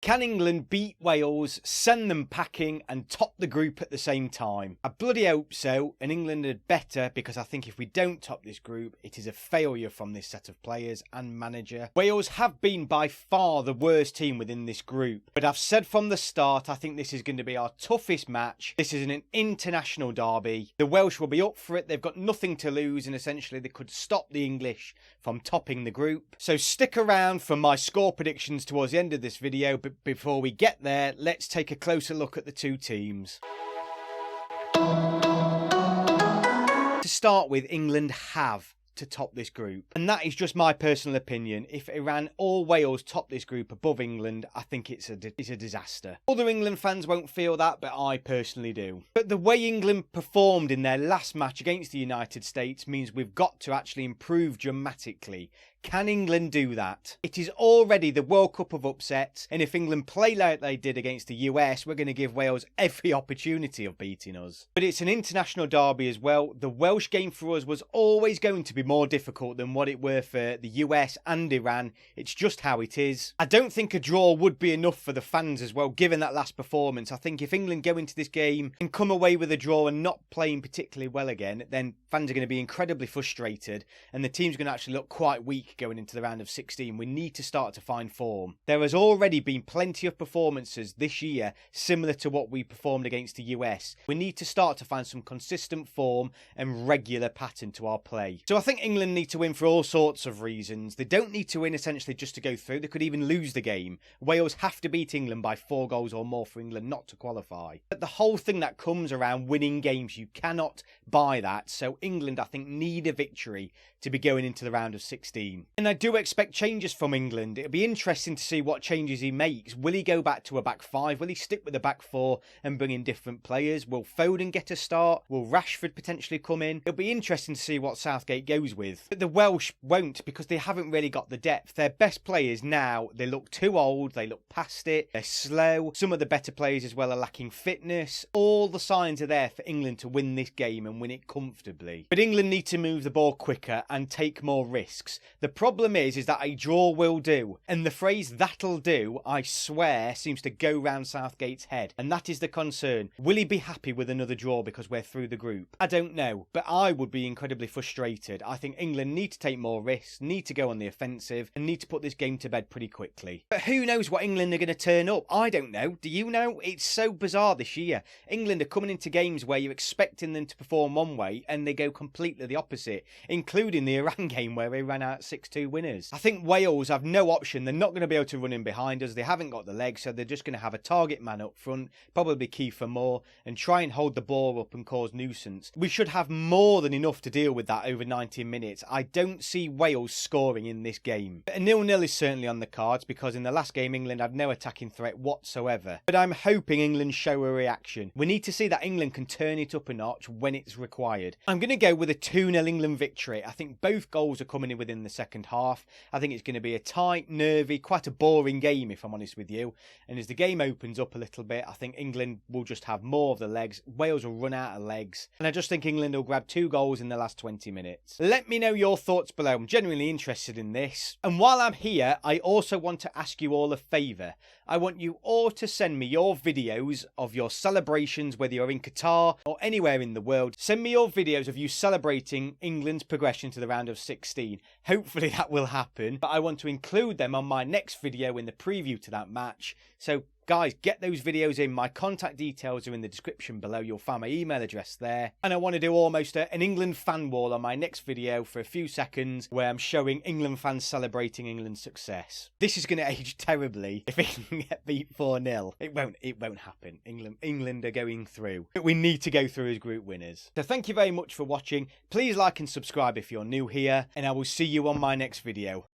Can England beat Wales, send them packing and top the group at the same time? I bloody hope so, and England are better, because I think if we don't top this group, it is a failure from this set of players and manager. Wales have been by far the worst team within this group, but I've said from the start I think this is going to be our toughest match. This is an international derby. The Welsh will be up for it. They've got nothing to lose, and essentially they could stop the English from topping the group. So stick around for my score predictions towards the end of this video, but before we get there, let's take a closer look at the two teams. To start with, England have to top this group, and that is just my personal opinion. If Iran or Wales top this group above England, I think it's a disaster. Other England fans won't feel that, but I personally do. But the way England performed in their last match against the United States means we've got to actually improve dramatically. Can England do that? It is already the World Cup of upsets, and if England play like they did against the US, we're going to give Wales every opportunity of beating us. But it's an international derby as well. The Welsh game for us was always going to be more difficult than what it were for the US and Iran. It's just how it is. I don't think a draw would be enough for the fans as well, given that last performance. I think if England go into this game and come away with a draw and not playing particularly well again, then fans are going to be incredibly frustrated, and the team's going to actually look quite weak going into the round of 16. We need to start to find form. There has already been plenty of performances this year similar to what we performed against the US. We need to start to find some consistent form and regular pattern to our play. So I think England need to win for all sorts of reasons. They don't need to win essentially just to go through. They could even lose the game. Wales have to beat England by 4 goals or more for England not to qualify. But the whole thing that comes around winning games, you cannot buy that. So England, I think, need a victory to be going into the round of 16. And I do expect changes from England. It'll be interesting to see what changes he makes. Will he go back to a back 5? Will he stick with the back 4 and bring in different players? Will Foden get a start? Will Rashford potentially come in? It'll be interesting to see what Southgate goes with. But the Welsh won't, because they haven't really got the depth. Their best players now, they look too old, they look past it, they're slow. Some of the better players as well are lacking fitness. All the signs are there for England to win this game and win it comfortably. But England need to move the ball quicker and take more risks. The problem is that a draw will do, and the phrase "that'll do," I swear, seems to go round Southgate's head, and that is the concern. Will he be happy with another draw because we're through the group? I don't know, but I would be incredibly frustrated. I think England need to take more risks, need to go on the offensive, and need to put this game to bed pretty quickly. But who knows what England are going to turn up? I don't know. Do you know? It's so bizarre this year. England are coming into games where you're expecting them to perform one way, and they go completely the opposite, including the Iran game where they ran out 6-2 winners. I think Wales have no option. They're not going to be able to run in behind us. They haven't got the legs, so they're just going to have a target man up front, probably Kiefer Moore, and try and hold the ball up and cause nuisance. We should have more than enough to deal with that over 90 minutes. I don't see Wales scoring in this game. A 0-0 is certainly on the cards, because in the last game England had no attacking threat whatsoever. But I'm hoping England show a reaction. We need to see that England can turn it up a notch when it's required. I'm going to go with a 2-0 England victory. I think both goals are coming in within the second half. I think it's going to be a tight, nervy, quite a boring game, if I'm honest with you. And as the game opens up a little bit, I think England will just have more of the legs. Wales will run out of legs. And I just think England will grab 2 goals in the last 20 minutes. Let me know your thoughts below. I'm genuinely interested in this. And while I'm here, I also want to ask you all a favour. I want you all to send me your videos of your celebrations, whether you're in Qatar or anywhere in the world. Send me your videos of you celebrating England's progression to the round of 16. Hopefully that will happen, but I want to include them on my next video in the preview to that match. So guys, get those videos in. My contact details are in the description below. You'll find my email address there. And I want to do almost an England fan wall on my next video for a few seconds, where I'm showing England fans celebrating England's success. This is going to age terribly if England get beat 4-0. It won't happen. England are going through. But we need to go through as group winners. So thank you very much for watching. Please like and subscribe if you're new here, and I will see you on my next video.